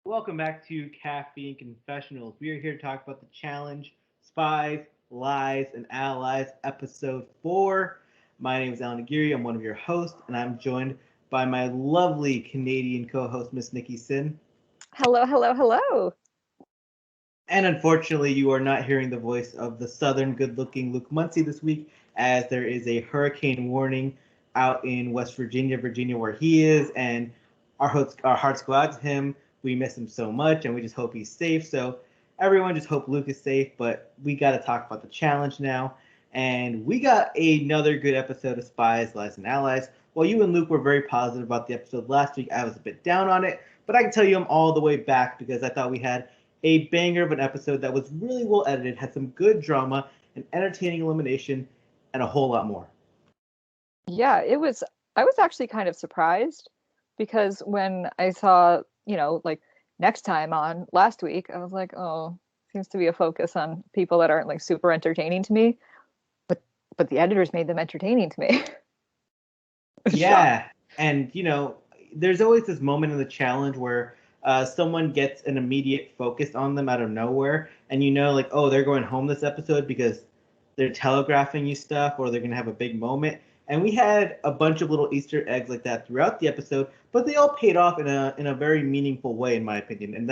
Welcome back to Caffeine Confessionals. We are here to talk about the challenge Spies, Lies, and Allies, episode 4. My name is Allan. I'm one of your hosts, and I'm joined by my lovely Canadian co host, Miss Nikki Sin. Hello, hello, hello. And unfortunately, you are not hearing the voice of the southern good looking Luke Muncie this week, as there is a hurricane warning out in West Virginia, where he is, and our hearts go out to him. We miss him so much, and we just hope he's safe. So, everyone just hope Luke is safe, but we got to talk about the challenge now. And we got another good episode of Spies, Lies, and Allies. While you and Luke were very positive about the episode last week, I was a bit down on it, but I can tell you I'm all the way back because I thought we had a banger of an episode that was really well edited, had some good drama, an entertaining elimination, and a whole lot more. Yeah, I was actually kind of surprised because when I saw, like next time on last week, I was like, oh, seems to be a focus on people that aren't like super entertaining to me. But but the editors made them entertaining to me. I was shocked. Yeah, and there's always this moment in the challenge where someone gets an immediate focus on them out of nowhere, and like, oh, they're going home this episode because they're telegraphing you stuff, or they're gonna have a big moment. And we had a bunch of little Easter eggs like that throughout the episode, but they all paid off in a very meaningful way, in my opinion. And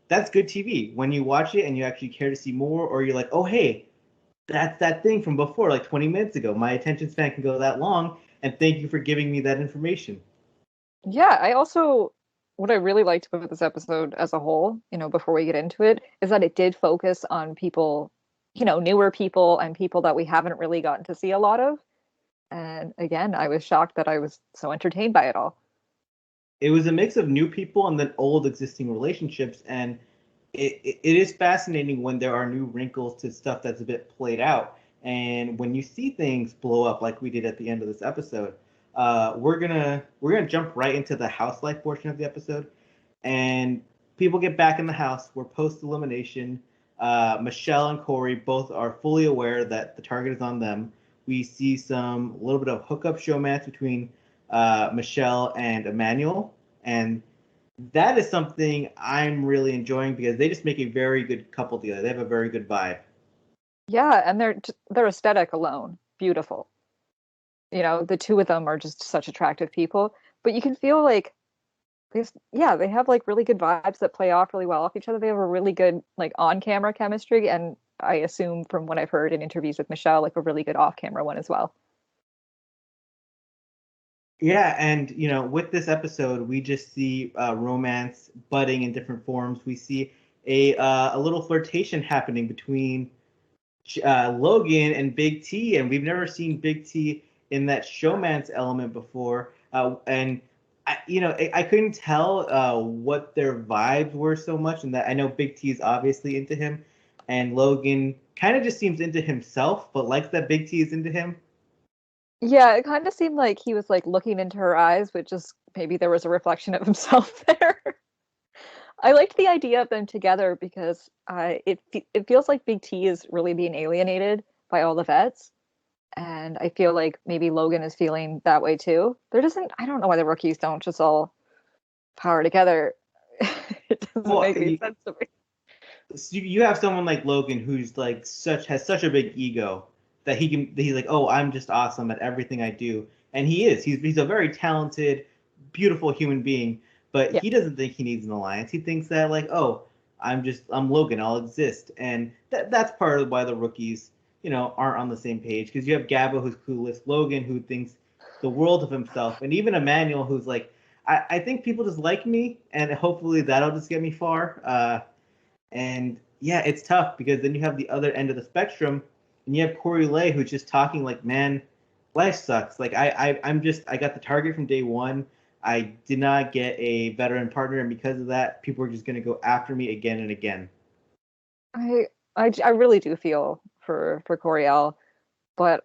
that's good TV when you watch it and you actually care to see more, or you're like, oh hey, that's that thing from before, like 20 minutes ago. My attention span can go that long, and thank you for giving me that information. Yeah, I also what I really liked about this episode as a whole, before we get into it, is that it did focus on people, newer people and people that we haven't really gotten to see a lot of. And again, I was shocked that I was so entertained by it all. It was a mix of new people and then old existing relationships, and it is fascinating when there are new wrinkles to stuff that's a bit played out, and when you see things blow up like we did at the end of this episode. We're gonna jump right into the house life portion of the episode, and people get back in the house. We're post elimination. Michelle and Corey both are fully aware that the target is on them. We see some a little bit of hookup showmance between Michelle and Emmanuel, and that is something I'm really enjoying because they just make a very good couple together. They have a very good vibe. Yeah, and their aesthetic alone, beautiful. The two of them are just such attractive people, but you can feel like yeah, they have like really good vibes that play off really well off each other. They have a really good like on-camera chemistry, and I assume from what I've heard in interviews with Michelle, like a really good off-camera one as well. Yeah, and with this episode, we just see romance budding in different forms. We see a little flirtation happening between Logan and Big T, and we've never seen Big T in that showmance element before. And I couldn't tell what their vibes were so much, and that I know Big T is obviously into him, and Logan kind of just seems into himself, but likes that Big T is into him. Yeah, it kind of seemed like he was like looking into her eyes, but just maybe there was a reflection of himself there. I liked the idea of them together because it feels like Big T is really being alienated by all the vets, and I feel like maybe Logan is feeling that way too. There doesn't I don't know why the rookies don't just all power together. It doesn't Well, make any sense to me. you have someone like Logan who's like such a big ego that he's like, oh, I'm just awesome at everything I do, and he is. He's a very talented, beautiful human being, but Yeah. he doesn't think he needs an alliance. He thinks that like, oh, I'm Logan, I'll exist, and that's part of why the rookies aren't on the same page, because you have Gabo who's clueless, Logan who thinks the world of himself, and even Emmanuel who's like, I think people just like me, and hopefully that'll just get me far. And yeah, it's tough because then you have the other end of the spectrum, and you have Corey Lay who's just talking like, man, life sucks. Like I got the target from day one. I did not get a veteran partner, and because of that, people are just gonna go after me again and again. I really do feel for Coriel, but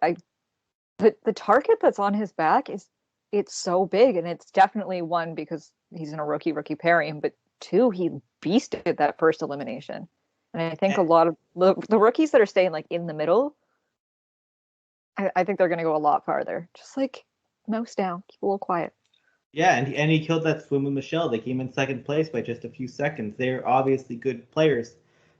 the target that's on his back is it's so big, and it's definitely one because he's in a rookie pairing, but two, he beasted that first elimination. And I think And, a lot of the rookies that are staying like in the middle, I think they're going to go a lot farther. Just like nose down, keep a little quiet. Yeah, and he killed that swim with Michelle. They came in second place by just a few seconds. They're obviously good players.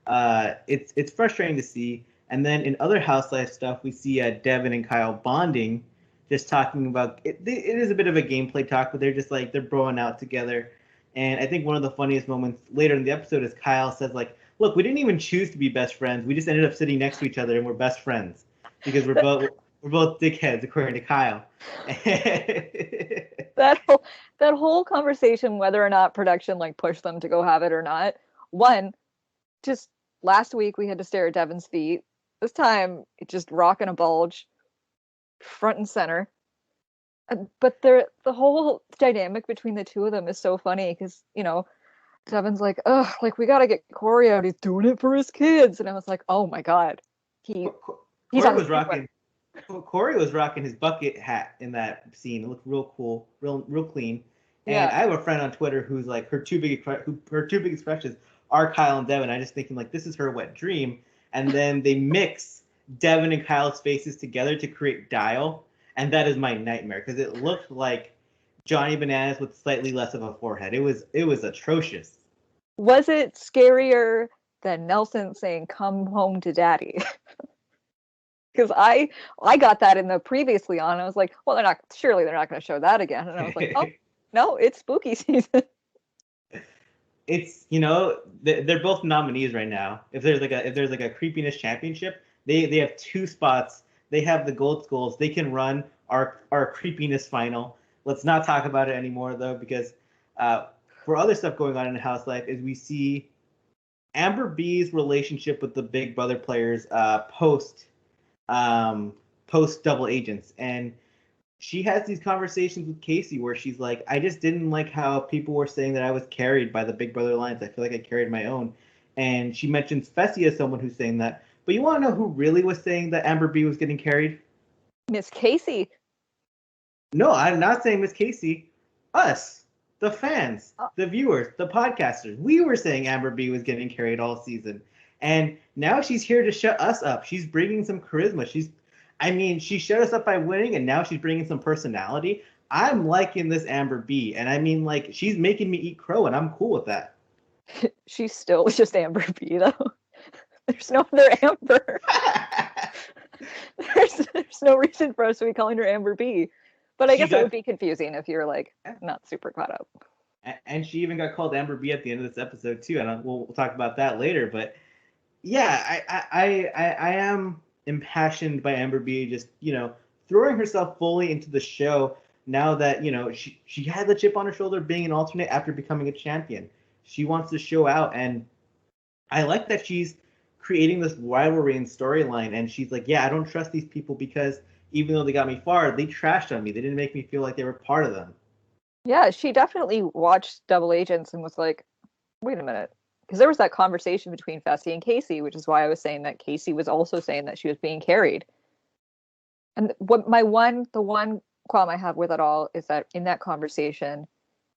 It's frustrating to see. And then in other house life stuff, we see Devin and Kyle bonding, just talking about it. It is a bit of a gameplay talk, but they're just like they're broing out together. And I think one of the funniest moments later in the episode is Kyle says like, "Look, we didn't even choose to be best friends. We just ended up sitting next to each other and we're best friends because we're both dickheads, according to Kyle." That whole that whole conversation, whether or not production like pushed them to go have it or not. One, just last week we had to stare at Devin's feet. This time it just rocking a bulge, front and center. But the whole dynamic between the two of them is so funny because Devin's like, "Ugh, like we gotta get Corey out. He's doing it for his kids," and I was like, "Oh my god, he he's Corey on was his rocking. Corey was rocking his bucket hat in that scene. It looked real cool, real clean. And yeah." I have a friend on Twitter who's like her two biggest crushes are Kyle and Devin. I just thinking like this is her wet dream. And then they mix Devin and Kyle's faces together to create Dial, and that is my nightmare because it looked like Johnny Bananas with slightly less of a forehead. It was atrocious. Was it scarier than Nelson saying "Come home to daddy"? Because I got that in the previously on. I was like, well, they're not going to show that again. And I was like, oh no, it's spooky season. It's they're both nominees right now. If there's like a creepiness championship, they have two spots. They have the gold skulls. They can run our creepiness final. Let's not talk about it anymore though, because uh, for other stuff going on in house life is we see Amber B's relationship with the Big Brother players um, post double agents, and she has these conversations with Casey where she's like, I just didn't like how people were saying that I was carried by the Big Brother Alliance. I feel like I carried my own. And she mentions Fessy as someone who's saying that. But you want to know who really was saying that Amber B was getting carried? Miss Casey. No, I'm not saying Miss Casey. Us, the fans, Oh, the viewers, the podcasters. We were saying Amber B was getting carried all season. And now she's here to shut us up. She's bringing some charisma. She shut us up by winning, and now she's bringing some personality. I'm liking this Amber B, and I mean, like, she's making me eat crow, and I'm cool with that. she's still just Amber B though. There's no other Amber. There's no reason for us to be calling her Amber B. But I she guess it would got, be confusing if you're like not super caught up. and she even got called Amber B at the end of this episode too, and we'll talk about that later. But yeah, I am impassioned by Amber B just throwing herself fully into the show now that she had the chip on her shoulder being an alternate after becoming a champion. She wants to show out, and I like that she's creating this rivalry and storyline. And she's like, yeah, I don't trust these people because even though they got me far, they trashed on me. They didn't make me feel like they were part of them. Yeah, she definitely watched Double Agents and was like, wait a minute. Because there was that conversation between Fessy and Casey, which is why I was saying that Casey was also saying that she was being carried. And the one qualm I have with it all is that in that conversation,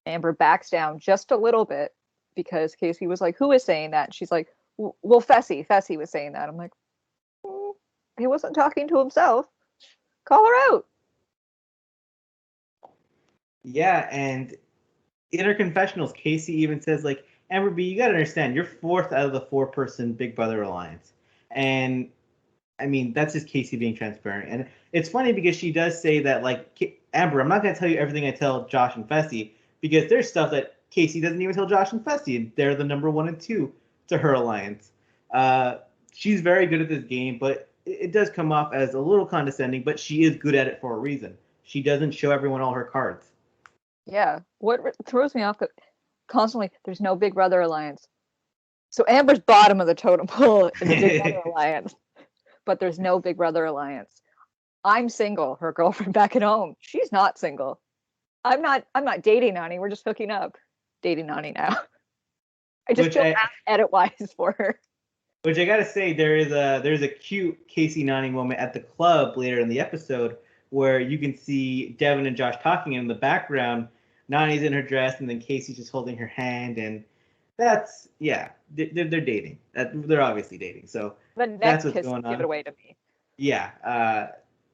Amber backs down just a little bit because Casey was like, "Who is saying that?" And she's like, "Well, Fessy was saying that." I'm like, he wasn't talking to himself. Call her out. Yeah, and in her confessionals, Casey even says like, Amber B, you got to understand, you're fourth out of the four-person Big Brother alliance, and I mean that's just Casey being transparent. And it's funny because she does say that like, Amber, I'm not going to tell you everything I tell Josh and Fessy because there's stuff that Casey doesn't even tell Josh and Fessy, and they're the number one and two to her alliance. Uh, she's very good at this game, but it does come off as a little condescending. But she is good at it for a reason. She doesn't show everyone all her cards. Yeah. What throws me off constantly, there's no Big Brother alliance. So Amber's bottom of the totem pole in the Big Brother alliance, but there's no Big Brother alliance. I'm single. Her girlfriend back at home, she's not single. I'm not dating Nani. We're just hooking up. Dating Nani now. I just which feel I, bad edit wise for her. Which I gotta say, there's a cute Casey Nani moment at the club later in the episode where you can see Devin and Josh talking, and in the background, Nani's in her dress, and then Casey's just holding her hand, and that's yeah, they're dating. They're obviously dating, so The that's neck what's kiss going give it on. away to me. Yeah,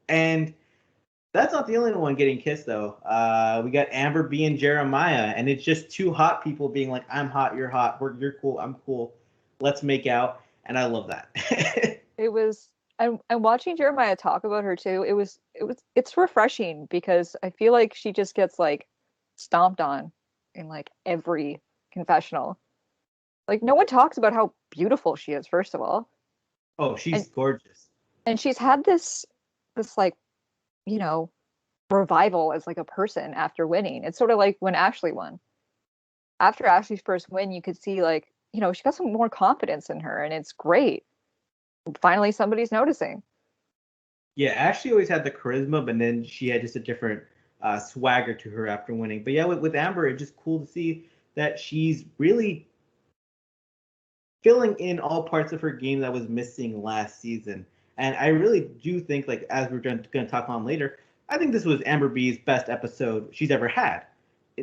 and That's not the only one getting kissed, though. We got Amber B and Jeremiah, and it's just two hot people being like, "I'm hot, you're hot, you're cool, I'm cool, let's make out," and I love that. It was I'm watching Jeremiah talk about her too. It's refreshing because I feel like she just gets like stomped on in like every confessional. Like no one talks about how beautiful she is, first of all. Oh, And she's gorgeous. she's had this like, you know, revival as like a person after winning. It's sort of like when Ashley won. After Ashley's first win, you could see like, she got some more confidence in her and it's great. Finally somebody's noticing. Yeah, Ashley always had the charisma, but then she had just a different swagger to her after winning. But yeah, with Amber, it's just cool to see that she's really filling in all parts of her game that was missing last season. And I really do think, like as we're going to talk on later, I think this was Amber B's best episode she's ever had.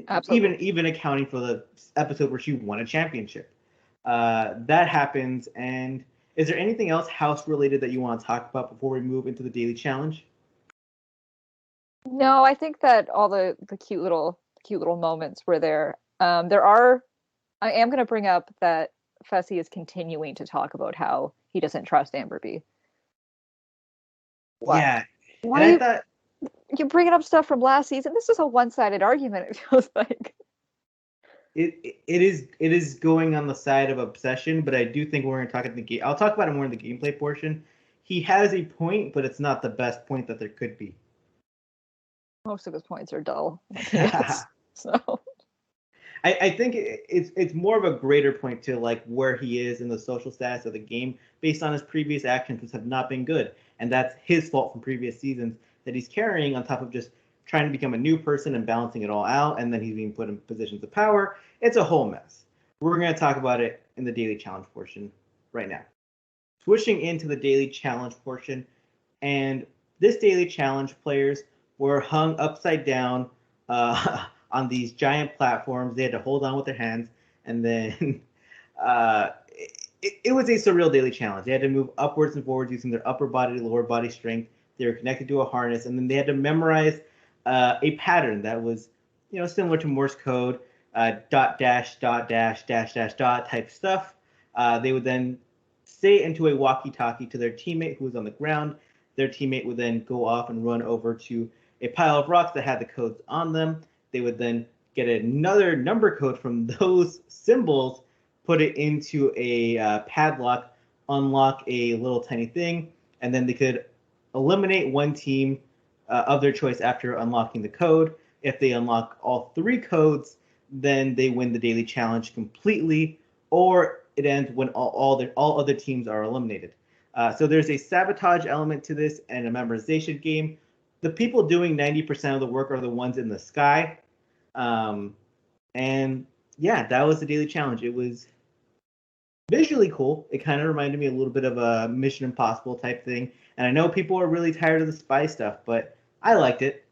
Absolutely. Even accounting for the episode where she won a championship. That happens. And is there anything else house related that you want to talk about before we move into the daily challenge? No, I think that all the cute little moments were there. I am going to bring up that Fessy is continuing to talk about how he doesn't trust Amber B. What? Yeah, Why and are I you thought you bringing up stuff from last season? This is a one-sided argument. It feels like. it is going on the side of obsession, but I do think we're going to talk at the game. I'll talk about it more in the gameplay portion. He has a point, but it's not the best point that there could be. Most of his points are dull. I, So I think it's more of a greater point to like where he is in the social status of the game based on his previous actions, which have not been good, and that's his fault from previous seasons that he's carrying on top of just trying to become a new person and balancing it all out, and then he's being put in positions of power. It's a whole mess. We're going to talk about it in the daily challenge portion right now. Switching into the daily challenge portion, and this daily challenge players were hung upside down on these giant platforms. They had to hold on with their hands, and then it was a surreal daily challenge. They had to move upwards and forwards using their upper body, lower body strength. They were connected to a harness, and then they had to memorize a pattern that was, similar to Morse code, dot dash dot dash dash dash dot type stuff. They would then say into a walkie-talkie to their teammate who was on the ground. Their teammate would then go off and run over to a pile of rocks that had the codes on them. They would then get another number code from those symbols, put it into a padlock, unlock a little tiny thing, and then they could eliminate one team of their choice after unlocking the code. If they unlock all three codes, then they win the daily challenge completely, or it ends when all other teams are eliminated. So there's a sabotage element to this and a memorization game. The people doing 90% of the work are the ones in the sky. And yeah, that was the daily challenge. It was visually cool. It kind of reminded me a little bit of a Mission Impossible type thing. And I know people are really tired of the spy stuff, but I liked it.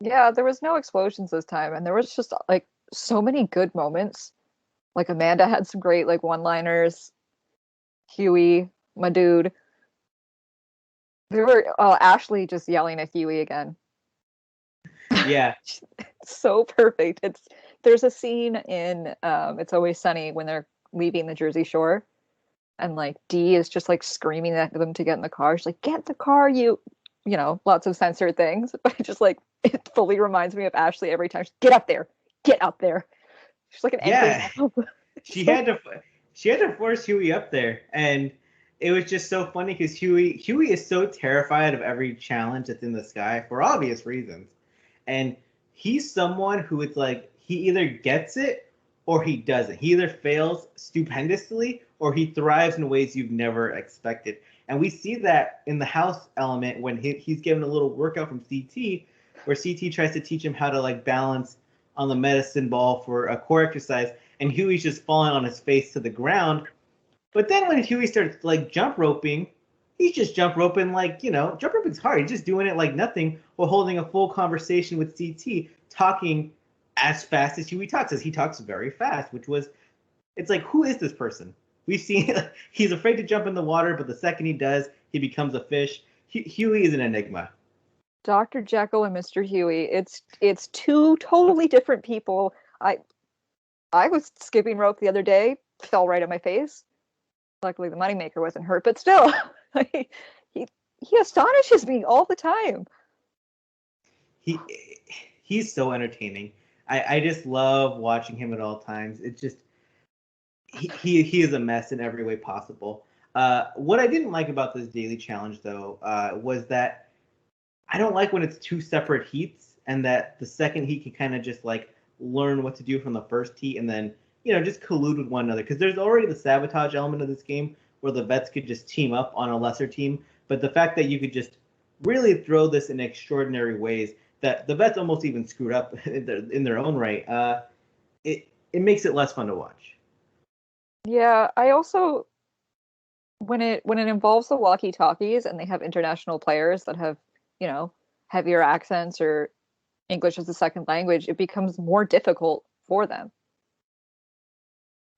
yeah, there was no explosions this time, and there was just like so many good moments. Like Amanda had some great like one-liners. Huey, my dude. There were Ashley just yelling at Huey again. Yeah. So perfect. There's a scene in It's Always Sunny when they're leaving the Jersey Shore, and like Dee is just like screaming at them to get in the car. She's like, "Get in the car, lots of censored things." But it fully reminds me of Ashley every time. Get up there, get up there. She's like an angry Yeah. mom. she So had to she had to force Huey up there, and it was just so funny because Huey is so terrified of every challenge that's in the sky for obvious reasons, and he's someone who it's like he either gets it or he doesn't. He either fails stupendously or he thrives in ways you've never expected, and we see that in the house element when he's given a little workout from CT, where CT tries to teach him how to like balance on the medicine ball for a core exercise, and Huey's just falling on his face to the ground. But then when Huey starts like jump roping, he's just jump roping like, jump roping's hard. He's just doing it like nothing while holding a full conversation with CT, talking as fast as Huey talks, as he talks very fast, which was, it's like, who is this person? We've seen he's afraid to jump in the water, but the second he does, he becomes a fish. Huey is an enigma. Dr. Jekyll and Mr. Huey. It's two totally different people. I was skipping rope the other day, fell right on my face. Luckily, the moneymaker wasn't hurt, but still, he he astonishes me all the time. He he's so entertaining. I just love watching him at all times. It's just he is a mess in every way possible. What I didn't like about this daily challenge though was that I don't like when it's two separate heats and that the second heat can kind of just like learn what to do from the first heat and then just collude with one another because there's already the sabotage element of this game where the vets could just team up on a lesser team, but the fact that you could just really throw this in extraordinary ways that the vets almost even screwed up in their own right, it makes it less fun to watch. Yeah, I also when it involves the walkie-talkies and they have international players that have, you know, heavier accents or English as a second language, it becomes more difficult for them.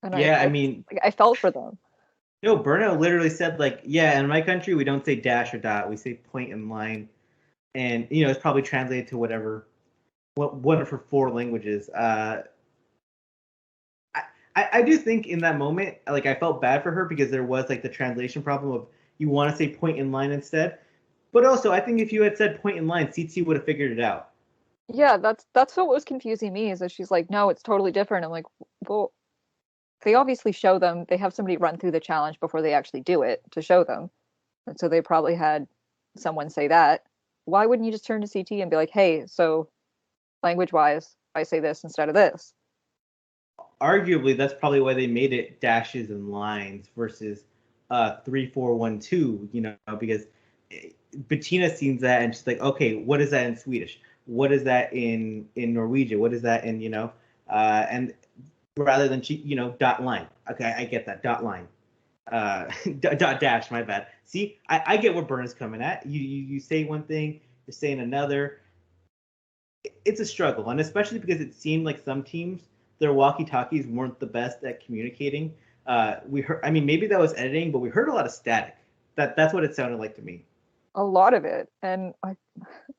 And Yeah, I mean, I felt for them. no, Burno literally said like, yeah, in my country we don't say dash or dot, we say point and line, and it's probably translated to whatever, one of her four languages. I do think in that moment, like I felt bad for her because there was like the translation problem of you want to say point in line instead, but also I think if you had said point in line, CT would have figured it out. Yeah, that's what was confusing me is that she's like, no, it's totally different. I'm like, well, they obviously show them, they have somebody run through the challenge before they actually do it to show them. And so they probably had someone say that. Why wouldn't you just turn to CT and be like, hey, so language wise, I say this instead of this? Arguably, that's probably why they made it dashes and lines versus 3 4 1 2. Because Bettina sees that and she's like, okay, what is that in Swedish? What is that in Norwegian? What is that in and rather than dot line. Okay, I get that dot line. Dot dash. My bad. See, I get where Burn is coming at. You say one thing, you're saying another. It's a struggle, and especially because it seemed like some teams their walkie-talkies weren't the best at communicating. We heard, I mean, maybe that was editing, but we heard a lot of static. That's what it sounded like to me. A lot of it. And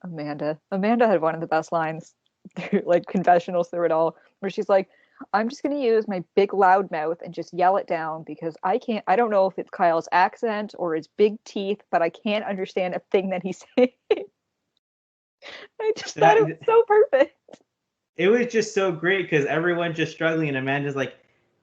Amanda had one of the best lines through like confessionals through it all, where she's like, I'm just gonna use my big loud mouth and just yell it down because I don't know if it's Kyle's accent or his big teeth, but I can't understand a thing that he's saying. I just thought it was so perfect. It was just so great because everyone's just struggling, and Amanda's like,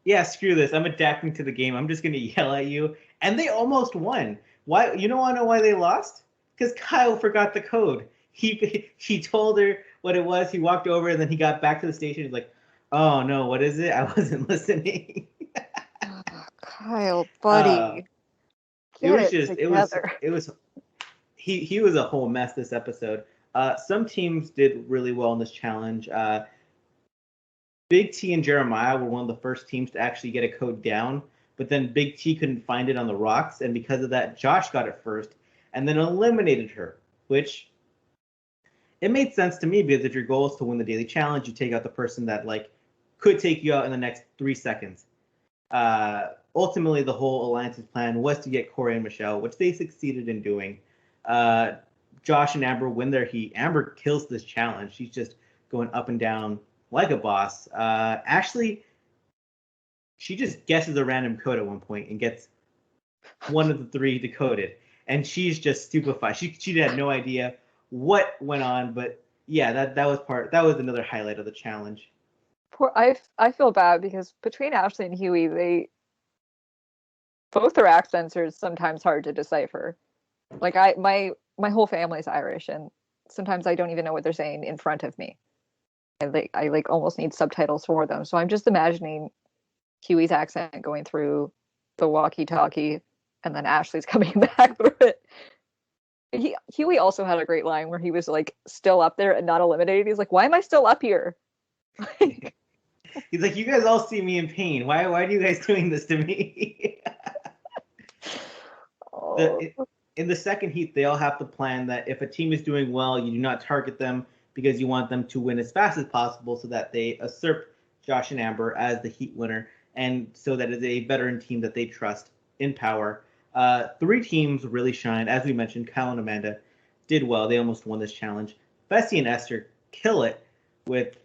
"Yeah, screw this. I'm adapting to the game. I'm just gonna yell at you." And they almost won. Why? You don't know why they lost? Because Kyle forgot the code. He told her what it was. He walked over, and then he got back to the station. He's like, "Oh no, what is it? I wasn't listening." Oh, Kyle, uh, buddy, get it together. it was he was a whole mess this episode. Some teams did really well in this challenge. Big T and Jeremiah were one of the first teams to actually get a code down, but then Big T couldn't find it on the rocks, and because of that, Josh got it first and then eliminated her, which it made sense to me because if your goal is to win the daily challenge, you take out the person that like could take you out in the next 3 seconds. Ultimately, the whole alliance's plan was to get Corey and Michelle, which they succeeded in doing. Josh and Amber win their heat. Amber kills this challenge. She's just going up and down like a boss. Ashley, she just guesses a random code at one point and gets one of the three decoded, and she's just stupefied. She had no idea what went on, but yeah, that was another highlight of the challenge. I feel bad because between Ashley and Huey, they both their accents are sometimes hard to decipher. Like my whole family's Irish, and sometimes I don't even know what they're saying in front of me. I like almost need subtitles for them. So I'm just imagining Huey's accent going through the walkie-talkie, and then Ashley's coming back through it. Huey also had a great line where he was like still up there and not eliminated. He's like, "Why am I still up here?" He's like, "You guys all see me in pain. Why are you guys doing this to me?" In the second heat, they all have to plan that if a team is doing well, you do not target them because you want them to win as fast as possible so that they usurp Josh and Amber as the heat winner, and so that it's a veteran team that they trust in power. Three teams really shine, as we mentioned, Kyle and Amanda. did well. They almost won this challenge. Fessy and Esther kill it with,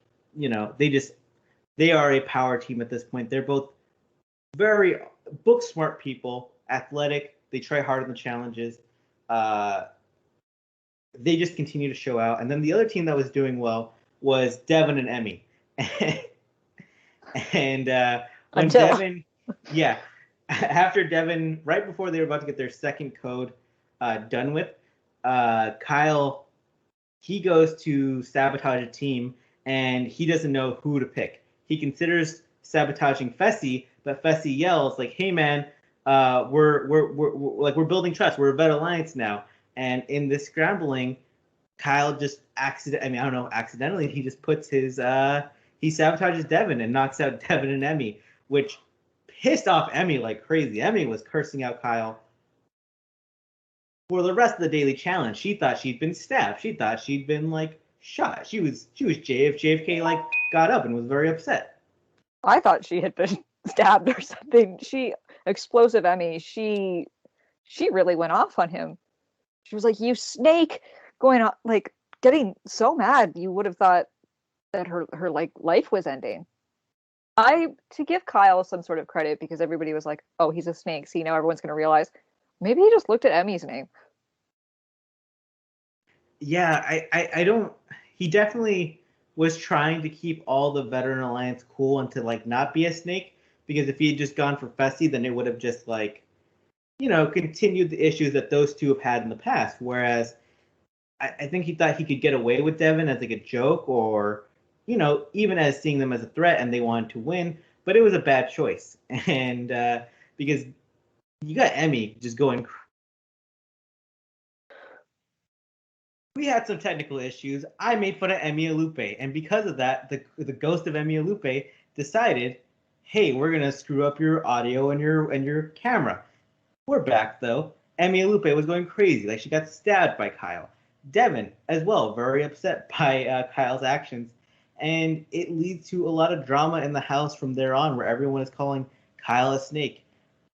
they are a power team at this point. They're both very book smart people, athletic. They try hard in the challenges. They just continue to show out. And then the other team that was doing well was Devon and Emmy. And when Devon, after Devon, right before they were about to get their second code done with, Kyle, he goes to sabotage a team, and he doesn't know who to pick. He considers sabotaging Fessy, but Fessy yells like, "Hey man, we're building trust. We're a vet alliance now." And in this scrambling, Kyle just accidentally, he just puts his he sabotages Devon and knocks out Devon and Emmy, which pissed off Emmy like crazy. Emmy was cursing out Kyle for the rest of the daily challenge. She thought she'd been stabbed. She thought she'd been like shot. She was JFK like got up and was very upset. I thought she had been stabbed or something. Explosive Emmy, she really went off on him. She was like, "You snake," going on, like getting so mad. You would have thought that her like life was ending. To give Kyle some sort of credit, because everybody was like, "Oh, he's a snake," so everyone's going to realize maybe he just looked at Emmy's name. Yeah, I don't. He definitely was trying to keep all the Veteran Alliance cool and to like not be a snake, because if he had just gone for Fessy, then it would have just like, continued the issues that those two have had in the past. Whereas I think he thought he could get away with Devon as like a joke, or even as seeing them as a threat, and they wanted to win. But it was a bad choice, and because you got Emmy just going. We had some technical issues. I made fun of Emmy Alupe, and because of that, the ghost of Emmy Alupe decided, "Hey, we're gonna screw up your audio and your camera." We're back though. Emmy Alupe was going crazy, like she got stabbed by Kyle. Devon as well, very upset by Kyle's actions, and it leads to a lot of drama in the house from there on, where everyone is calling Kyle a snake.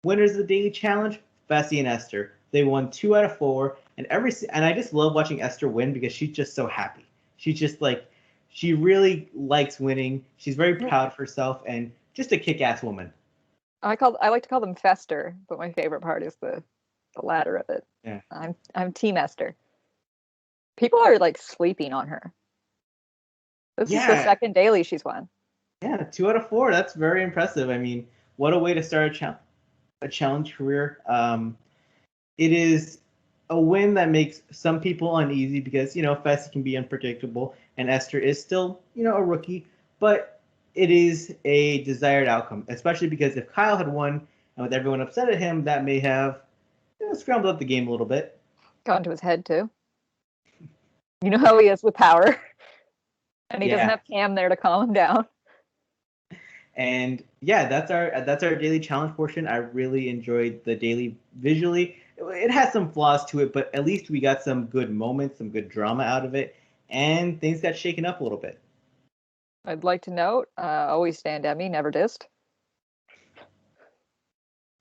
Winners of the daily challenge: Fessy and Esther. They won 2 out of 4, and I just love watching Esther win because she's just so happy. She's just like, she really likes winning. She's very proud of herself and just a kick-ass woman. I like to call them Fester, but my favorite part is the latter of it. Yeah. I'm Team Esther. People are like sleeping on her. This is the second daily she's won. Yeah, 2 out of 4. That's very impressive. I mean, what a way to start a challenge career. It is a win that makes some people uneasy because, Fessy can be unpredictable and Esther is still, a rookie, but it is a desired outcome, especially because if Kyle had won and with everyone upset at him, that may have scrambled up the game a little bit. Got into his head too. You know how he is with power. And he doesn't have Cam there to calm him down. And yeah, that's our daily challenge portion. I really enjoyed the daily visually. It has some flaws to it, but at least we got some good moments, some good drama out of it, and things got shaken up a little bit. I'd like to note, always stand Emmy, never dissed.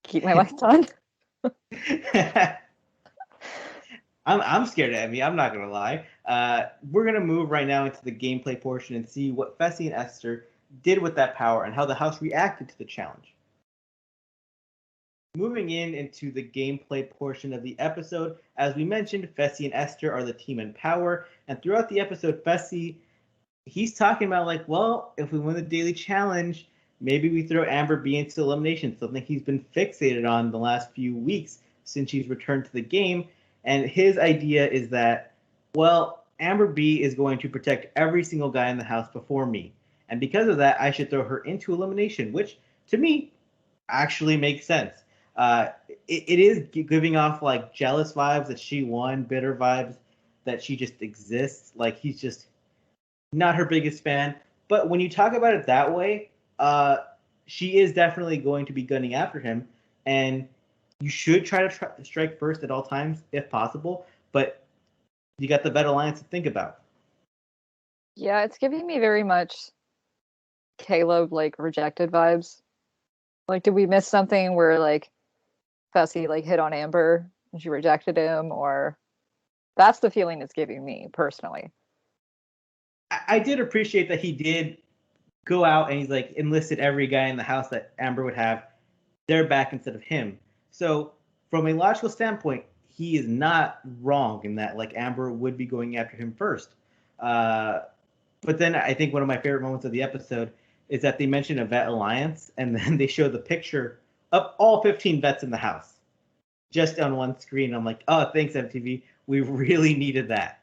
Keep my lights on. I'm scared of Emmy. I'm not gonna lie. We're gonna move right now into the gameplay portion and see what Fessy and Esther did with that power and how the house reacted to the challenge. Moving into the gameplay portion of the episode, as we mentioned, Fessy and Esther are the team in power, and throughout the episode, Fessy, he's talking about like, well, if we win the daily challenge, maybe we throw Amber B into elimination, something he's been fixated on the last few weeks since she's returned to the game. And his idea is that, well, Amber B is going to protect every single guy in the house before me. And because of that, I should throw her into elimination, which to me actually makes sense. It is giving off like jealous vibes that she won, bitter vibes that she just exists. Like he's just not her biggest fan. But when you talk about it that way, she is definitely going to be gunning after him. And you should try to strike first at all times if possible. But you got the Vet Alliance to think about. Yeah, it's giving me very much Caleb like rejected vibes. Like, did we miss something where like Fessy like hit on Amber and she rejected him, or That's the feeling it's giving me personally. I did appreciate that he did go out and he's like enlisted every guy in the house that Amber would have their back instead of him. So from a logical standpoint, he is not wrong in that like Amber would be going after him first. But then I think one of my favorite moments of the episode is that they mention a vet alliance and then they show the picture of all 15 vets in the house just on one screen. I'm like, oh, thanks MTV. We really needed that.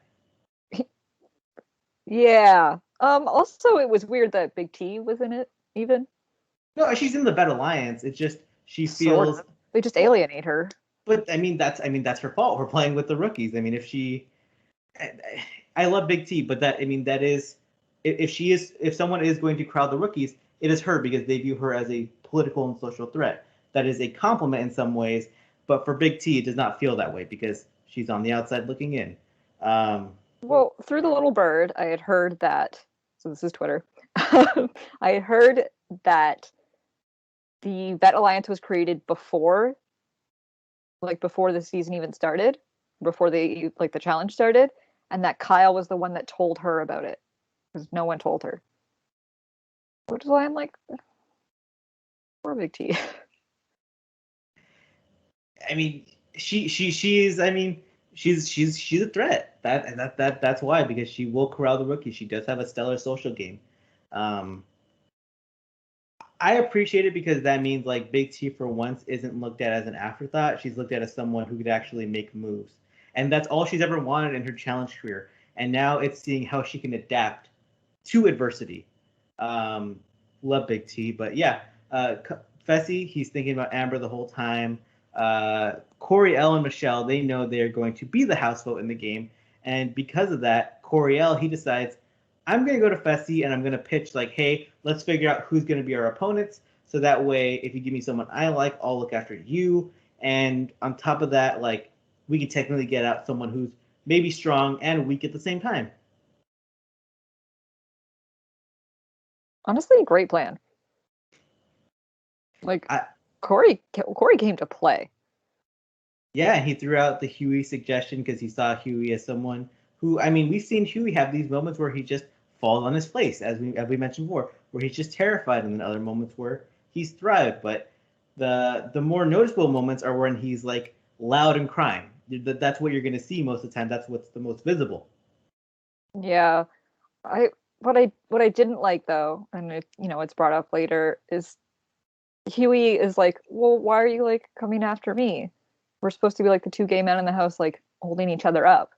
Yeah. Also, it was weird that Big T was in it, even. No, she's in the vet alliance. It's just she Sort feels of. They just alienate her. But that's her fault. We're playing with the rookies. I mean, if she, I love Big T, but that is, if someone is going to crowd the rookies, it is her because they view her as a political and social threat. That is a compliment in some ways, but for Big T, it does not feel that way because she's on the outside looking in. Well, through the little bird, I had heard that. So this is Twitter. I had heard that the Vet Alliance was created before the season even started, before the challenge started, and that Kyle was the one that told her about it because no one told her. Which is why I'm like, poor Big T. I mean, she's a threat. That's why, because she will corral the rookies. She does have a stellar social game. I appreciate it because that means like Big T for once isn't looked at as an afterthought. She's looked at as someone who could actually make moves. And that's all she's ever wanted in her challenge career. And now it's seeing how she can adapt to adversity. Love Big T. But yeah, Fessy, he's thinking about Amber the whole time. Coriel and Michelle, they know they're going to be the house vote in the game. And because of that, Coriel, he decides, I'm going to go to Fessy and I'm going to pitch like, hey, let's figure out who's going to be our opponents. So that way, if you give me someone I like, I'll look after you. And on top of that, like, we can technically get out someone who's maybe strong and weak at the same time. Honestly, great plan. Like, Corey came to play. Yeah, he threw out the Huey suggestion because he saw Huey as someone who, I mean, we've seen Huey have these moments where he just falls on his face, as we mentioned before, where he's just terrified, and then other moments where he's thrived. But the more noticeable moments are when he's like loud and crying. That's what you're going to see most of the time. That's what's the most visible. Yeah, what I didn't like though, and it's brought up later, is Huey is like, well, why are you like coming after me? We're supposed to be like the two gay men in the house, like holding each other up.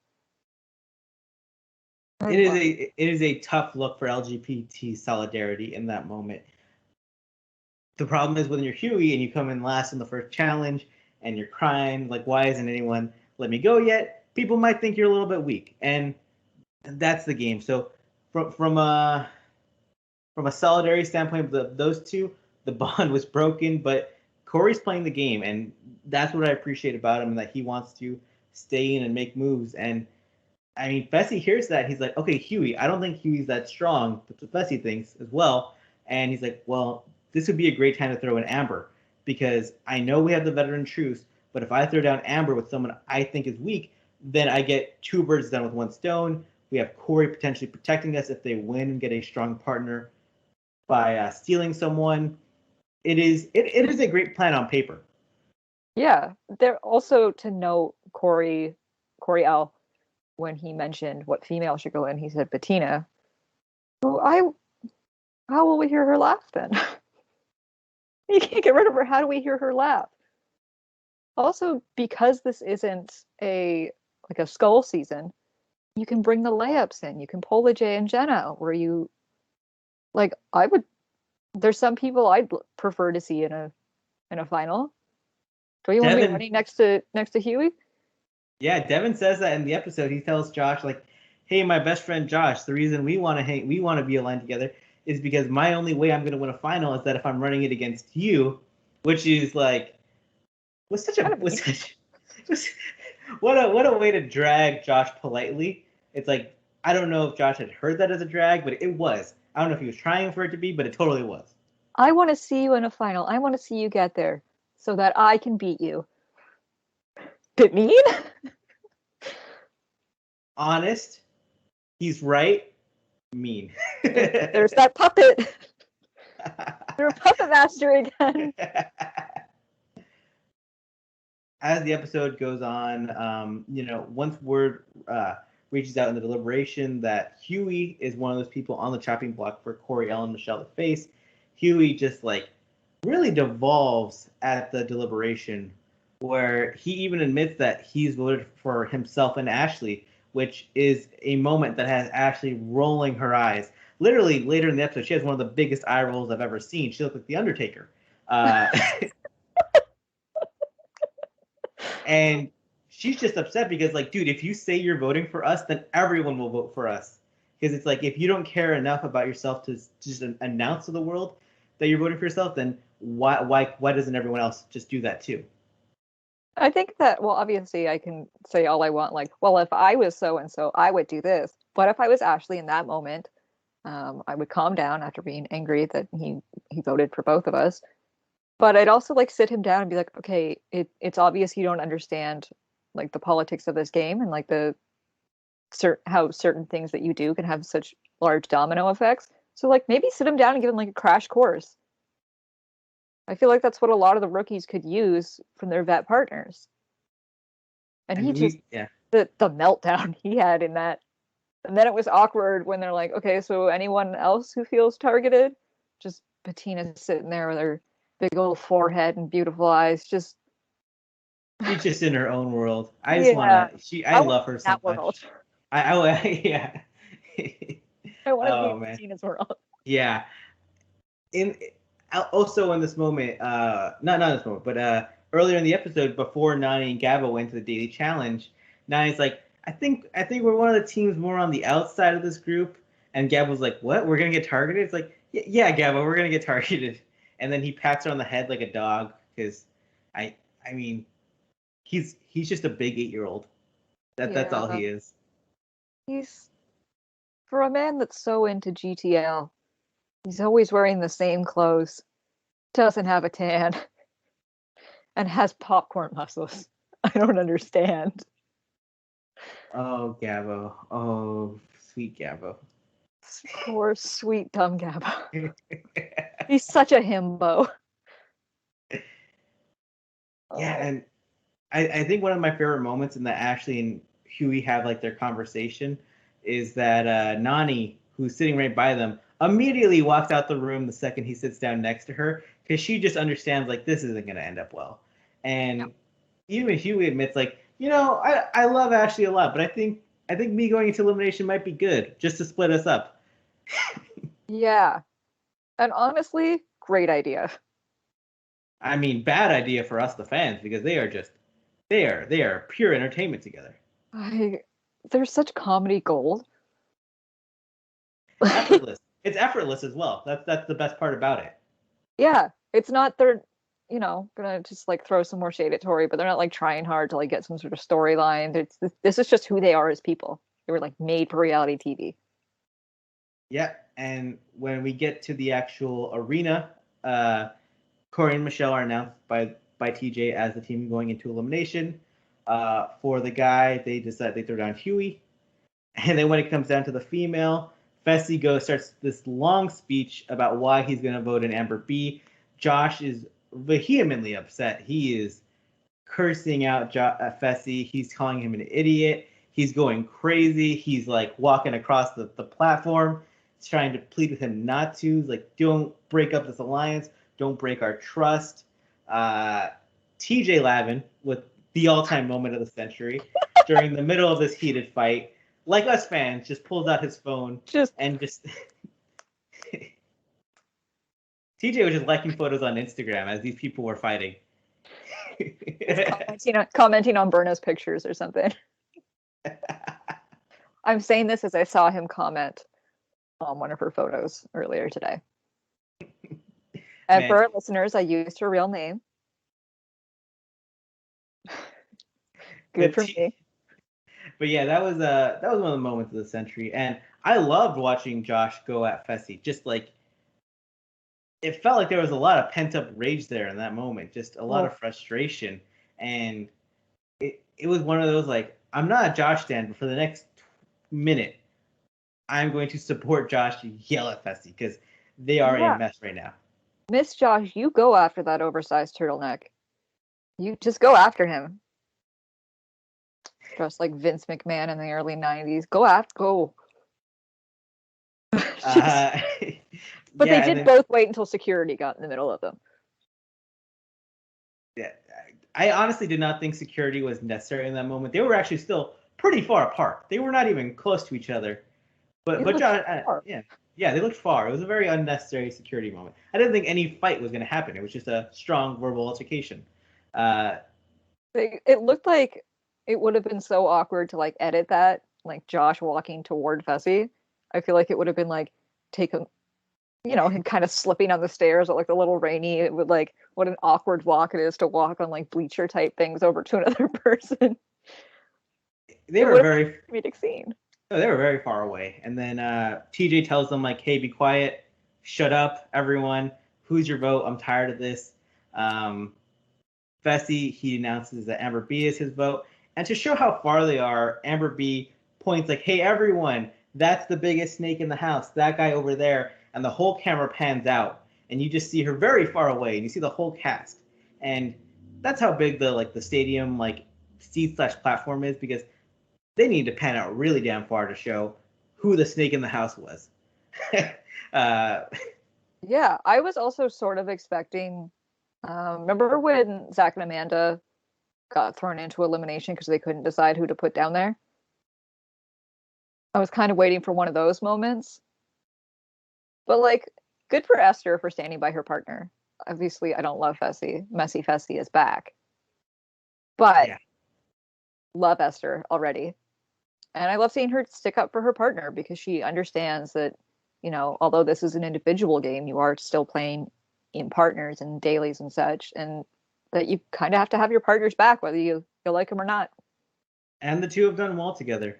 It is a tough look for LGBT solidarity in that moment. The problem is when you're Huey and you come in last in the first challenge and you're crying, like, why isn't anyone let me go yet? People might think you're a little bit weak, and that's the game. So from a solidarity standpoint, those two, the bond was broken, but Corey's playing the game, and that's what I appreciate about him, that he wants to stay in and make moves. And I mean, Fessy hears that. He's like, okay, Huey, I don't think Huey's that strong. That's what Fessy thinks as well. And he's like, well, this would be a great time to throw in Amber because I know we have the veteran truce, but if I throw down Amber with someone I think is weak, then I get two birds done with one stone. We have Corey potentially protecting us if they win and get a strong partner by stealing someone. It is a great plan on paper. Yeah, they're also to know Corey L. When he mentioned what female should go in, he said Bettina. Well, how will we hear her laugh then? You can't get rid of her. How do we hear her laugh? Also, because this isn't a skull season, you can bring the layups in. You can pull the Jay and Jenna, where you like. There's some people I'd prefer to see in a final. Do you want to be running next to Huey? Yeah, Devon says that in the episode. He tells Josh, like, hey, my best friend Josh, the reason we want to be aligned together is because my only way I'm going to win a final is that if I'm running it against you, which is like, what a way to drag Josh politely. It's like, I don't know if Josh had heard that as a drag, but it was. I don't know if he was trying for it to be, but it totally was. I want to see you in a final. I want to see you get there so that I can beat you. Bit mean? honest. He's right. Mean. There's that puppet. They're puppet master again. As the episode goes on, once word reaches out in the deliberation that Huey is one of those people on the chopping block for Corey, Ellen, Michelle to face, Huey just like really devolves at the deliberation, where he even admits that he's voted for himself and Ashley, which is a moment that has Ashley rolling her eyes. Literally, later in the episode, she has one of the biggest eye rolls I've ever seen. She looks like the Undertaker. And she's just upset because, like, dude, if you say you're voting for us, then everyone will vote for us. Because it's like, if you don't care enough about yourself to just announce to the world that you're voting for yourself, then why doesn't everyone else just do that too? I think that, well, obviously I can say all I want, like, well, if I was so and so, I would do this. But if I was Ashley in that moment, I would calm down after being angry that he voted for both of us. But I'd also like sit him down and be like, okay, it's obvious you don't understand like the politics of this game and like the how certain things that you do can have such large domino effects. So like maybe sit him down and give him like a crash course. I feel like that's what a lot of the rookies could use from their vet partners. And he just the meltdown he had in that. And then it was awkward when they're like, okay, so anyone else who feels targeted? Just Bettina sitting there with her big old forehead and beautiful eyes. Just she's just in her own world. I just wanna. I love her so much. World. Yeah. I want to be in Bettina's world. Yeah. Also in this moment, not in this moment, but earlier in the episode, before Nany and Gabo went to the daily challenge, Nany's like, I think we're one of the teams more on the outside of this group, and Gabo's like, what? We're gonna get targeted? It's like, yeah, Gabo, we're gonna get targeted. And then he pats her on the head like a dog, because I mean, he's just a big 8-year-old. That's all he is. He's, for a man that's so into GTL, he's always wearing the same clothes, doesn't have a tan, and has popcorn muscles. I don't understand. Oh, Gabo. Oh, sweet Gabo. Poor, sweet, dumb Gabo. He's such a himbo. Yeah, and I think one of my favorite moments in that Ashley and Huey have like their conversation is that Nany, who's sitting right by them, immediately walks out the room the second he sits down next to her, because she just understands like this isn't going to end up well. And even Huey admits like, I love Ashley a lot, but I think me going into elimination might be good just to split us up. Yeah. And honestly, great idea. I mean, bad idea for us, the fans, because they are pure entertainment together. They're such comedy gold. Effortless. It's effortless as well. That's the best part about it. Yeah, it's not they're gonna just like throw some more shade at Tori, but they're not like trying hard to like get some sort of storyline. This is just who they are as people. They were like made for reality TV. Yeah, and when we get to the actual arena, Corey and Michelle are announced by TJ as the team going into elimination. For the guy, they decide they throw down Huey. And then when it comes down to the female, Fessy starts this long speech about why he's going to vote in Amber B. Josh is vehemently upset. He is cursing out Fessy. He's calling him an idiot. He's going crazy. He's like walking across the platform. He's trying to plead with him not to. He's like, don't break up this alliance. Don't break our trust. TJ Lavin, with the all-time moment of the century, during the middle of this heated fight, like us fans, just pulls out his phone and just TJ was just liking photos on Instagram as these people were fighting. commenting on Berna's pictures or something. I'm saying this as I saw him comment on one of her photos earlier today. And for our listeners, I used her real name. Good for me. But yeah, that was one of the moments of the century, and I loved watching Josh go at Fessy. Just like it felt like there was a lot of pent up rage there in that moment, just a lot of frustration, and it was one of those like, I'm not a Josh stan, but for the next minute, I'm going to support Josh to yell at Fessy because they are a mess right now. Miss Josh, you go after that oversized turtleneck. You just go after him. Dressed like Vince McMahon in the early 90s. Go. But they did both wait until security got in the middle of them. Yeah, I honestly did not think security was necessary in that moment. They were actually still pretty far apart. They were not even close to each other. But John, yeah, they looked far. It was a very unnecessary security moment. I didn't think any fight was going to happen. It was just a strong verbal altercation. It looked like it would have been so awkward to like edit that, like Josh walking toward Fessy. I feel like it would have been like him kind of slipping on the stairs at like a little rainy. It would like what an awkward walk it is to walk on like bleacher type things over to another person. They were very comedic scene. No, they were very far away. And then TJ tells them like, "Hey, be quiet, shut up, everyone. Who's your vote? I'm tired of this." Fessy, he announces that Amber B is his vote. And to show how far they are, Amber B points like, "Hey, everyone, that's the biggest snake in the house, that guy over there." And the whole camera pans out, and you just see her very far away, and you see the whole cast. And that's how big the stadium like seat/platform is, because they need to pan out really damn far to show who the snake in the house was. Yeah, I was also sort of expecting. Remember when Zach and Amanda got thrown into elimination because they couldn't decide who to put down there? I was kind of waiting for one of those moments. But like, good for Esther for standing by her partner. Obviously, I don't love Fessy. Messy Fessy is back. But love Esther already. And I love seeing her stick up for her partner because she understands that, although this is an individual game, you are still playing in partners and dailies and such, and that you kind of have to have your partners back, whether you like them or not. And the two have done well together.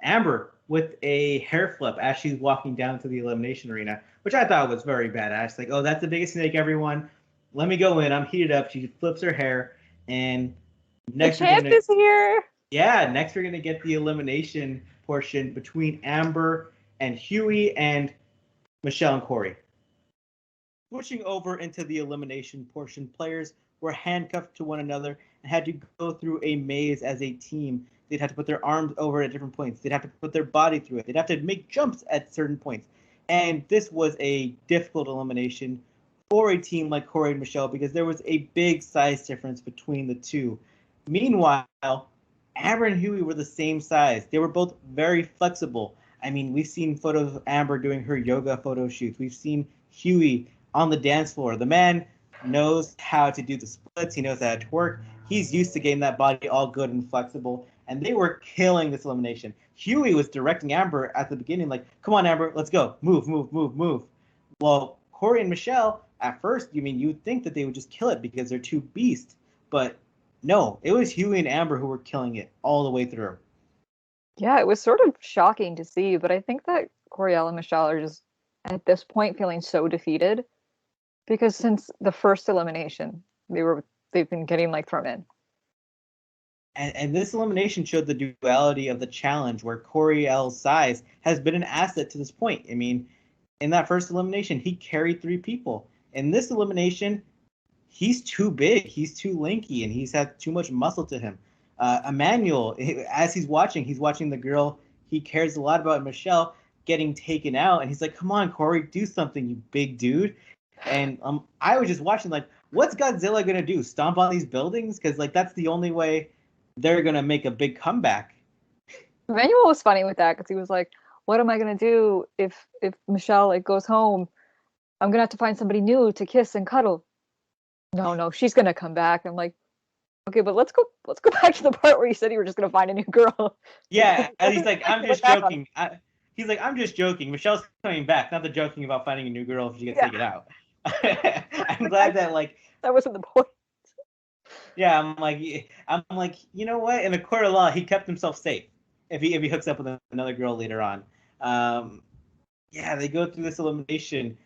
Amber with a hair flip as she's walking down to the elimination arena, which I thought was very badass. Like, oh, that's the biggest snake, everyone. Let me go in. I'm heated up. She flips her hair, and next the champ is here. Yeah, next we're gonna get the elimination portion between Amber and Huey and Michelle and Corey. Switching over into the elimination portion, players were handcuffed to one another and had to go through a maze as a team. They'd have to put their arms over at different points. They'd have to put their body through it. They'd have to make jumps at certain points. And this was a difficult elimination for a team like Corey and Michelle because there was a big size difference between the two. Meanwhile, Amber and Huey were the same size. They were both very flexible. I mean, we've seen photos of Amber doing her yoga photo shoots. We've seen Huey on the dance floor. The man knows how to do the splits. He knows how to twerk. He's used to getting that body all good and flexible. And they were killing this elimination. Huey was directing Amber at the beginning, like, "Come on, Amber, let's go. Move, move, move, move." Well, Corey and Michelle, at first, you'd think that they would just kill it because they're two beasts. But no, it was Huey and Amber who were killing it all the way through. Yeah, it was sort of shocking to see, but I think that Coriel and Michelle are just, at this point, feeling so defeated. Because since the first elimination, they've been getting like thrown in. And this elimination showed the duality of the challenge, where Coriel's size has been an asset to this point. I mean, in that first elimination, he carried 3 people. In this elimination, he's too big, he's too lanky, and he's had too much muscle to him. Emmanuel, as he's watching the girl he cares a lot about, Michelle, getting taken out, and he's like, "Come on, Corey, do something, you big dude." And I was just watching, like, what's Godzilla gonna do? Stomp on these buildings? Because like that's the only way they're gonna make a big comeback. Emmanuel was funny with that because he was like, "What am I gonna do if Michelle like goes home? I'm gonna have to find somebody new to kiss and cuddle." No, she's gonna come back. I'm like, okay, but let's go back to the part where you said you were just gonna find a new girl. Yeah, and he's like, "I'm just joking." He's like, "I'm just joking. Michelle's coming back. Not the joking about finding a new girl if she gets taken out." I'm glad that like that wasn't the point. Yeah, I'm like, you know what? In the court of law, he kept himself safe if he hooks up with another girl later on. Yeah, they go through this elimination.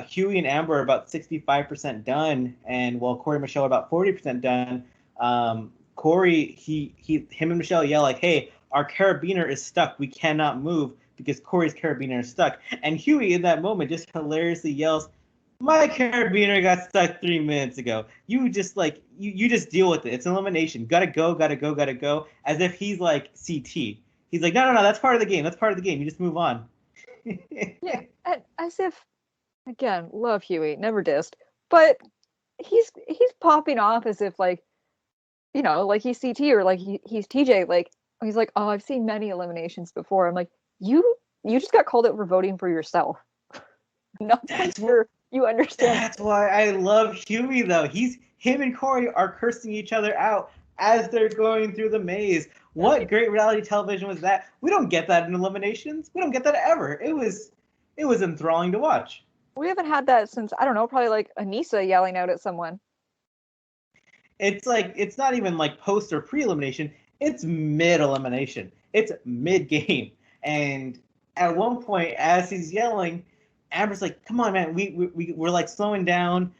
Huey and Amber are about 65% done, and while Corey and Michelle are about 40% done. Corey, him and Michelle yell like, "Hey, our carabiner is stuck. We cannot move because Corey's carabiner is stuck. And Huey in that moment just hilariously yells, my carabiner got stuck 3 minutes ago. You just like you just deal with it. It's an elimination. Gotta go, gotta go, gotta go. As if he's like CT. He's like, no, that's part of the game. That's part of the game. You just move on. Yeah, and as if, again, love Huey, never dissed, but he's popping off as if like, like he's CT or like he's TJ. Like he's like, oh, I've seen many eliminations before. I'm like, you just got called out for voting for yourself. Not sure you understand. That's why I love Huey though. Him and Corey are cursing each other out as they're going through the maze. What great reality television was that? We don't get that in eliminations. We don't get that ever. It was enthralling to watch. We haven't had that since, I don't know, probably like Anissa yelling out at someone. It's like, it's not even like post or pre-elimination. It's mid-elimination. It's mid-game. And at one point, as he's yelling, Amber's like, come on, man, we're like slowing down.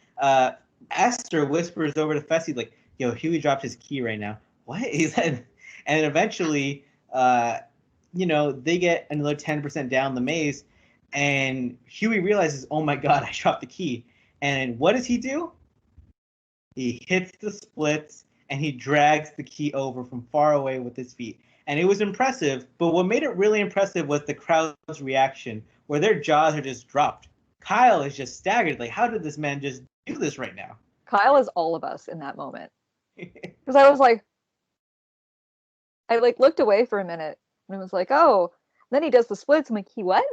Esther whispers over to Fessy, like, yo, Huey dropped his key right now. What? He said, and eventually, they get another 10% down the maze, and Huey realizes, oh my God, I dropped the key. And what does he do? He hits the splits, and he drags the key over from far away with his feet. And it was impressive, but what made it really impressive was the crowd's reaction, where their jaws are just dropped. Kyle is just staggered. Like, how did this man just do this right now? Kyle is all of us in that moment. Because I was like, I like looked away for a minute, and it was like, oh. Then he does the splits. I'm like, he what?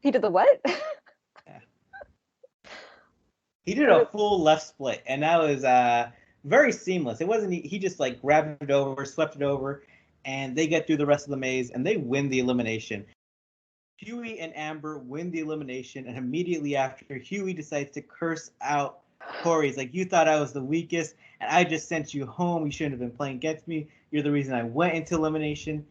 He did the what? Yeah. He did a full left split, and that was very seamless. It wasn't, he just like grabbed it over, swept it over, and they get through the rest of the maze, and they win the elimination. Huey and Amber win the elimination, and immediately after, Huey decides to curse out Corey. He's like, you thought I was the weakest, and I just sent you home. You shouldn't have been playing against me. You're the reason I went into elimination.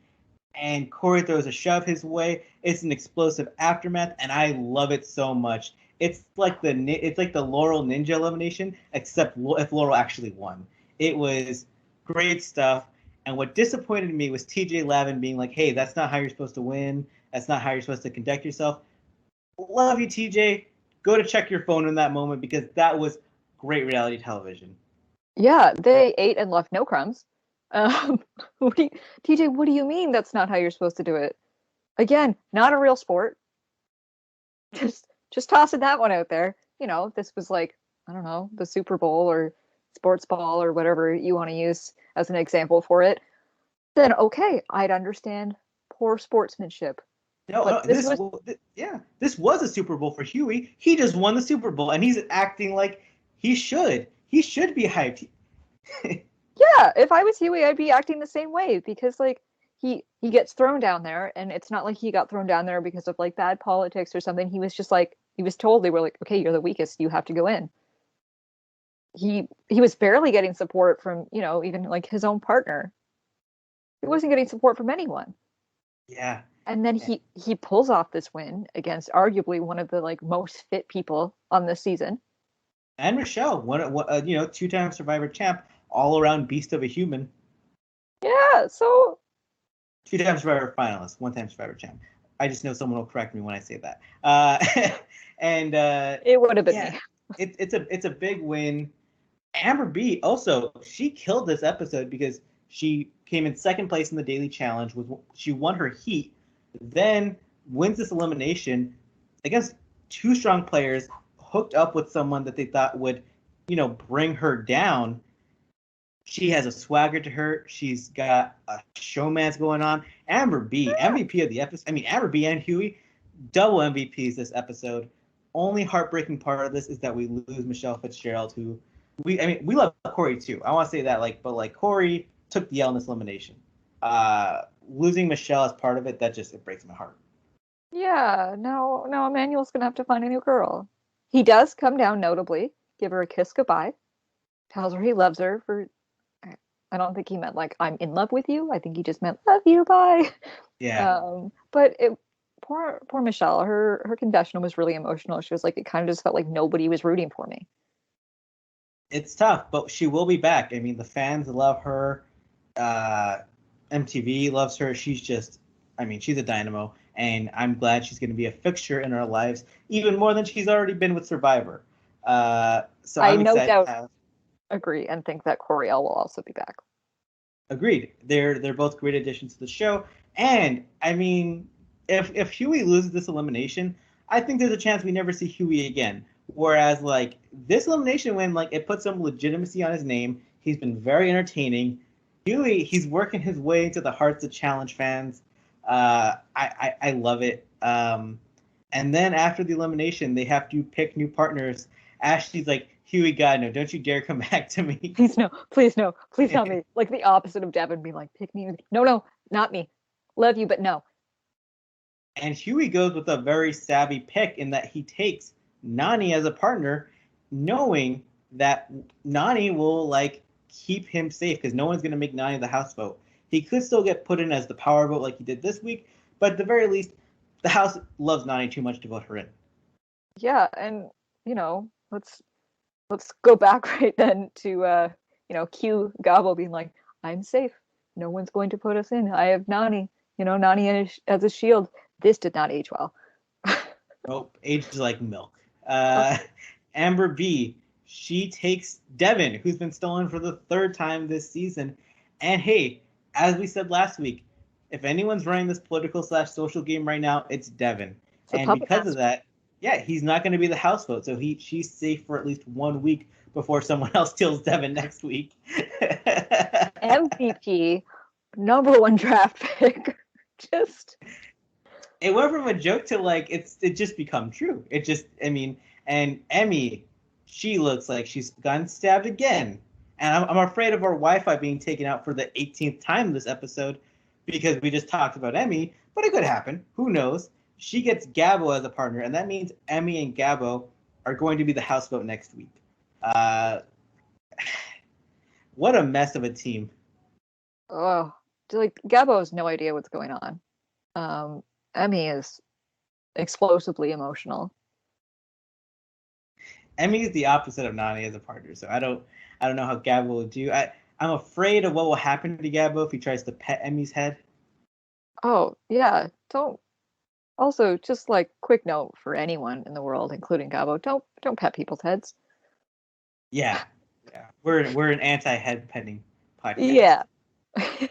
And Corey throws a shove his way. It's an explosive aftermath, and I love it so much. It's like the Laurel Ninja elimination, except if Laurel actually won. It was great stuff. And what disappointed me was TJ Lavin being like, hey, that's not how you're supposed to win. That's not how you're supposed to conduct yourself. Love you, TJ. Go to check your phone in that moment, because that was great reality television. Yeah, they ate and left no crumbs. TJ, what do you mean that's not how you're supposed to do it? Again, not a real sport. Just tossing that one out there. If this was like, I don't know, the Super Bowl or sports ball or whatever you want to use as an example for it, then okay, I'd understand poor sportsmanship. No, this was a Super Bowl for Huey. He just won the Super Bowl, and he's acting like he should. He should be hyped. Yeah, if I was Huey, I'd be acting the same way, because like he gets thrown down there, and it's not like he got thrown down there because of like bad politics or something. He was just like, he was told, they were like, okay, you're the weakest, you have to go in. He was barely getting support from, even like his own partner. He wasn't getting support from anyone. Yeah. And then he pulls off this win against arguably one of the like most fit people on this season. And Michelle, two-time Survivor champ, all-around beast of a human. Yeah, so... Two-time Survivor finalist, one-time Survivor champ. I just know someone will correct me when I say that. And it would have been me. It's a big win. Amber B also, she killed this episode because she came in second place in the daily challenge. She won her heat, then wins this elimination against two strong players, hooked up with someone that they thought would, bring her down. She has a swagger to her. She's got a showmance going on. Amber B, MVP of the episode. I mean, Amber B and Huey, double MVPs this episode. Only heartbreaking part of this is that we lose Michelle Fitzgerald, who we love Corey too. I want to say that, but Corey took the L in this elimination. Losing Michelle as part of it, it breaks my heart. Yeah, no, Emmanuel's gonna have to find a new girl. He does come down notably, give her a kiss goodbye, tells her he loves her for. I don't think he meant like I'm in love with you. I think he just meant love you, bye. Yeah. But poor Michelle, her confessional was really emotional. She was like, it kind of just felt like nobody was rooting for me. It's tough, but she will be back. I mean, the fans love her. MTV loves her. She's just, I mean, she's a dynamo, and I'm glad she's going to be a fixture in our lives, even more than she's already been with Survivor. So I I'm no excited to doubt have. agree and think that Coriel will also be back. Agreed. They're both great additions to the show, and I mean, if Huey loses this elimination, I think there's a chance we never see Huey again. Whereas like this elimination win, like it puts some legitimacy on his name. He's been very entertaining. Huey, he's working his way into the hearts of challenge fans. I love it. And then after the elimination, they have to pick new partners. Ashley's like, Huey, God, no, don't you dare come back to me. Please no, please no, please not me. Like the opposite of Devon being like, pick me. No, no, not me. Love you, but no. And Huey goes with a very savvy pick in that he takes Nany as a partner, knowing that Nany will like keep him safe because no one's going to make Nany the house vote. He could still get put in as the power vote like he did this week, but at the very least, the house loves Nany too much to vote her in. Yeah, and let's go back right then to Q Gabo being like, I'm safe. No one's going to put us in. I have Nany. Nany as a shield. This did not age well. Nope, aged like milk. Oh. Amber B, she takes Devon, who's been stolen for the third time this season. And hey, as we said last week, if anyone's running this political/social game right now, it's Devon. And because of that, yeah, he's not going to be the house vote, so she's safe for at least 1 week before someone else steals Devon next week. MVP, #1 draft pick. Just it went from a joke to like it just become true. It just and Emmy, she looks like she's gotten stabbed again, and I'm afraid of our Wi-Fi being taken out for the 18th time this episode because we just talked about Emmy, but it could happen. Who knows? She gets Gabo as a partner, and that means Emmy and Gabo are going to be the house vote next week. What a mess of a team. Oh, like Gabo has no idea what's going on. Emmy is explosively emotional. Emmy is the opposite of Nany as a partner, so I don't know how Gabo will do. I'm afraid of what will happen to Gabo if he tries to pet Emmy's head. Oh yeah, don't. Also, just like quick note for anyone in the world, including Gabo, don't pet people's heads. Yeah. We're an anti-head petting podcast. Yeah,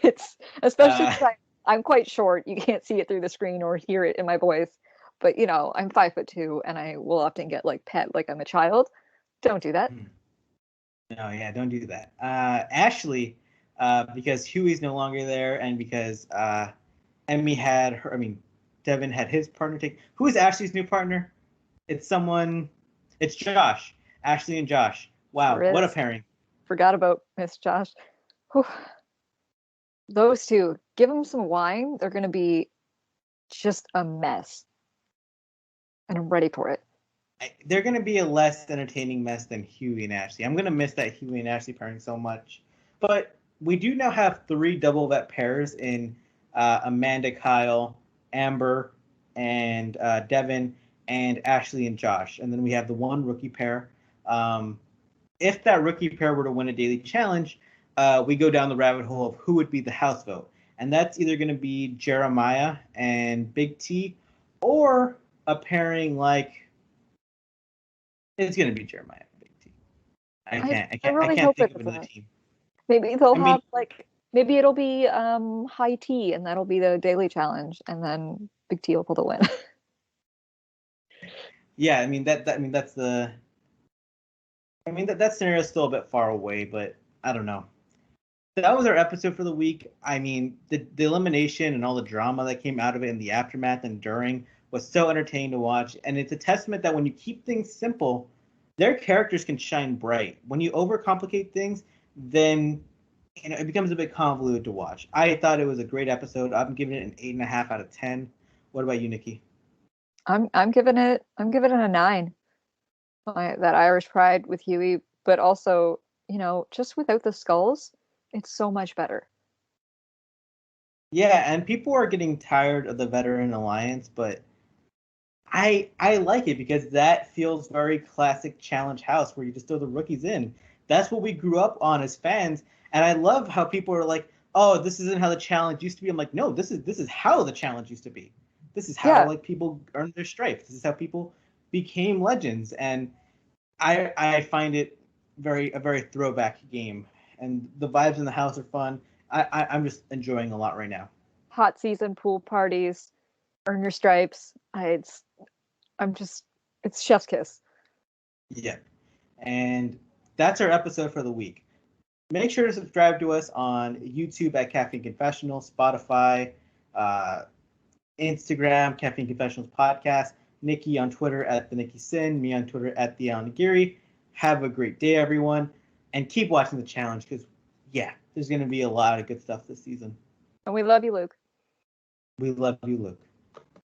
it's especially because I'm quite short. You can't see it through the screen or hear it in my voice. But I'm 5'2" and I will often get like pet like I'm a child. Don't do that. No, yeah, don't do that. Ashley, because Huey's no longer there, and because Emmy had her. I mean, Devon had his partner take. Who is Ashley's new partner? It's Josh. Ashley and Josh. Wow, what a pairing. Forgot about Miss Josh. Whew. Those two, give them some wine. They're going to be just a mess. And I'm ready for it. They're going to be a less entertaining mess than Huey and Ashley. I'm going to miss that Huey and Ashley pairing so much. But we do now have 3 double vet pairs in Amanda, Kyle, Amber, and Devon, and Ashley and Josh. And then we have the 1 rookie pair. If that rookie pair were to win a daily challenge, we go down the rabbit hole of who would be the house vote. And that's either going to be Jeremiah and Big T, or a pairing like it's going to be Jeremiah and Big T. I can't think of another team. Maybe they'll have maybe it'll be High T, and that'll be the daily challenge, and then Big T will pull the win. Yeah, that scenario is still a bit far away, but I don't know. That was our episode for the week. I mean, the elimination and all the drama that came out of it and the aftermath and during was so entertaining to watch. And it's a testament that when you keep things simple, their characters can shine bright. When you overcomplicate things, then it becomes a bit convoluted to watch. I thought it was a great episode. I'm giving it an 8.5 out of 10. What about you, Nikki? I'm giving it a 9. That Irish pride with Huey, but also, just without the skulls, it's so much better. Yeah, and people are getting tired of the veteran alliance, but I like it because that feels very classic challenge house where you just throw the rookies in. That's what we grew up on as fans, and I love how people are like, oh, this isn't how the challenge used to be. I'm like, no, this is how the challenge used to be. This is how Yeah, like people earned their stripes. This is how people became legends, and I find it a very throwback game, and the vibes in the house are fun. I'm just enjoying a lot right now. hot season pool parties, earn your stripes. I'm just it's chef's kiss. Yeah, and that's our episode for the week. Make sure to subscribe to us on YouTube at Caffeine Confessional, Spotify, uh, Instagram, Caffeine Confessionals Podcast, Nikki on Twitter at the Nikki Sin, me on Twitter at the Allan. Have a great day, everyone, and keep watching the challenge because, yeah, there's going to be a lot of good stuff this season. And we love you, Luke. We love you, Luke.